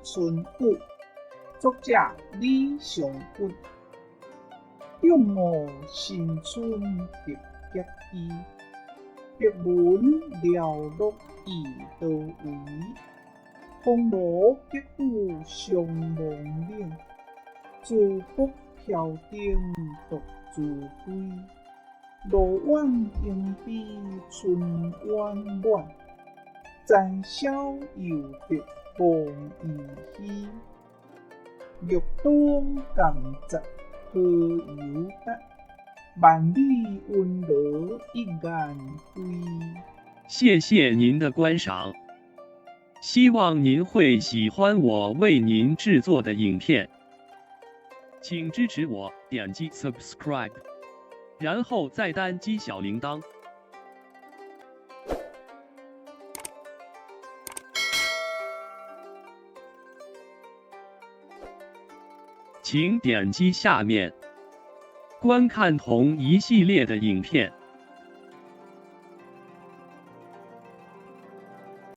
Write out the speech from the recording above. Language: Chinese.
春雨，作者李尚君。向我新春特结衣，别闻寥落意多为。风罗结舞相忘岭，珠箔飘顶独自归。路远迎宾春晚晚，暂消犹得风雨稀。玉东甘蔗何由得，万里温柔一眼归。谢谢您的观赏，希望您会喜欢我为您制作的影片，请支持我，点击 subscribe， 然后再单击小铃铛。请点击下面观看同一系列的影片。